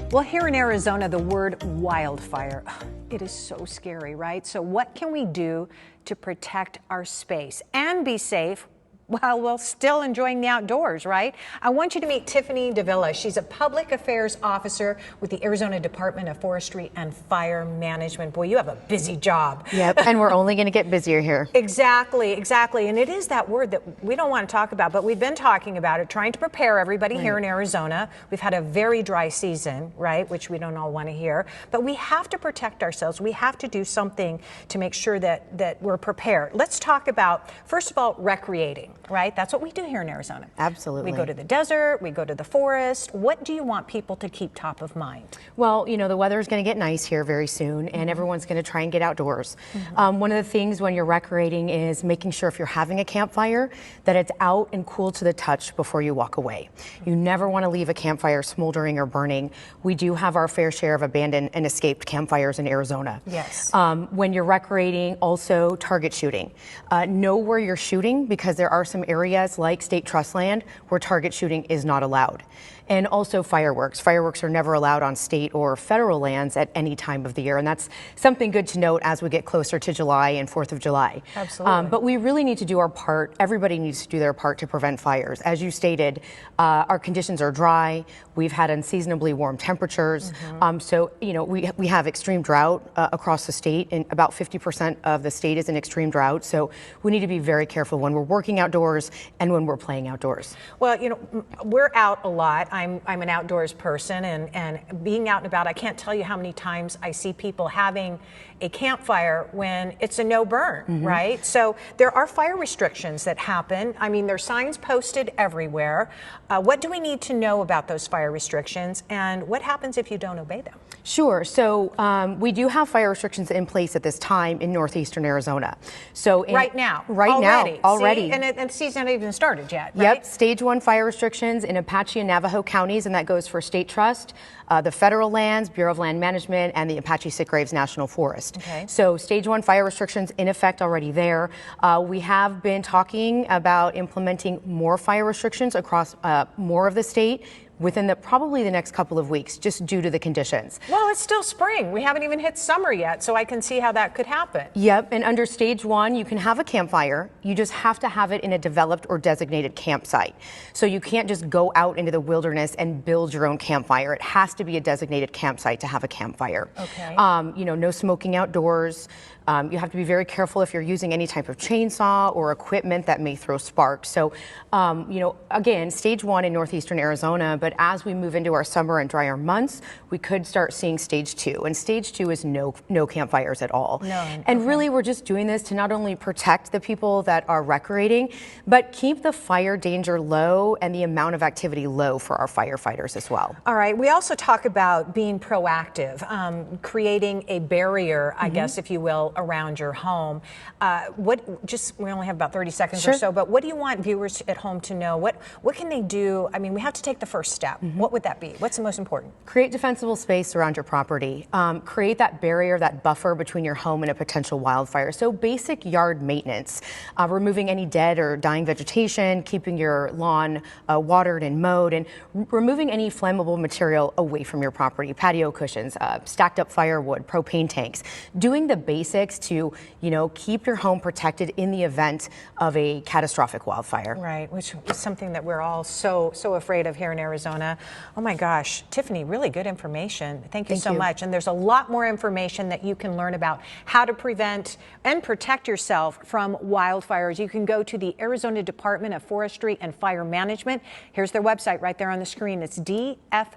Well, here in Arizona, the word wildfire, it is so scary, right? So what can we do to protect our space and be safe while still enjoying the outdoors, right? I want you to meet Tiffany Davila. She's a public affairs officer with the Arizona Department of Forestry and Fire Management. Boy, you have a busy job. Yep, and we're only going to get busier here. Exactly. And it is that word that we don't want to talk about, but we've been talking about it, trying to prepare everybody here in Arizona. We've had a very dry season, right, which we don't all want to hear, but we have to protect ourselves. We have to do something to make sure that we're prepared. Let's talk about, first of all, recreating. Right? That's what we do here in Arizona. Absolutely. We go to the desert, we go to the forest. What do you want people to keep top of mind? Well, you know, the weather is going to get nice here very soon, and everyone's going to try and get outdoors. One of the things when you're recreating is making sure if you're having a campfire that it's out and cool to the touch before you walk away. You never want to leave a campfire smoldering or burning. We do have our fair share of abandoned and escaped campfires in Arizona. Yes. When you're recreating, also target shooting. Know where you're shooting, because there are some areas like state trust land where target shooting is not allowed. And also fireworks. Fireworks are never allowed on state or federal lands at any time of the year. And that's something good to note as we get closer to July and 4th of July. Absolutely. But we really need to do our part. Everybody needs to do their part to prevent fires. As you stated, our conditions are dry. We've had unseasonably warm temperatures. So, you know, we have extreme drought across the state, and about 50% of the state is in extreme drought. So we need to be very careful when we're working outdoors and when we're playing outdoors. Well, you know, we're out a lot. I'm an outdoors person, and being out and about, I can't tell you how many times I see people having a campfire when it's a no burn, right? So there are fire restrictions that happen. I mean, there's signs posted everywhere. What do we need to know about those fire restrictions, and what happens if you don't obey them? Sure. So we do have fire restrictions in place at this time in northeastern Arizona. So right now, already. See? And the season hasn't even started yet, right? Yep. Stage 1 fire restrictions in Apache and Navajo counties, and that goes for state trust, the federal lands, Bureau of Land Management, and the Apache Sitgraves National Forest. Okay. So stage 1 fire restrictions in effect already there. We have been talking about implementing more fire restrictions across more of the state within probably the next couple of weeks, just due to the conditions. Well, it's still spring. We haven't even hit summer yet, so I can see how that could happen. Yep, and under stage 1, you can have a campfire. You just have to have it in a developed or designated campsite. So you can't just go out into the wilderness and build your own campfire. It has to be a designated campsite to have a campfire. Okay. You know, no smoking outdoors. You have to be very careful if you're using any type of chainsaw or equipment that may throw sparks. So, you know, again, stage 1 in northeastern Arizona, but as we move into our summer and drier months, we could start seeing stage 2. And stage 2 is no campfires at all. None. And really, we're just doing this to not only protect the people that are recreating, but keep the fire danger low and the amount of activity low for our firefighters as well. All right. We also talk about being proactive, creating a barrier, I guess, if you will, around your home. We only have about 30 seconds or so, but what do you want viewers at home to know? What can they do? I mean, we have to take the first step. What would that be? What's the most important? Create defensible space around your property. Create that barrier, that buffer between your home and a potential wildfire. So basic yard maintenance, removing any dead or dying vegetation, keeping your lawn watered and mowed, and removing any flammable material away from your property. Patio cushions, stacked up firewood, propane tanks. Doing the basics to, you know, keep your home protected in the event of a catastrophic wildfire. Right, which is something that we're all so afraid of here in Arizona. Oh my gosh, Tiffany, really good information. Thank you so much. And there's a lot more information that you can learn about how to prevent and protect yourself from wildfires. You can go to the Arizona Department of Forestry and Fire Management. Here's their website right there on the screen. It's dffm.az.gov.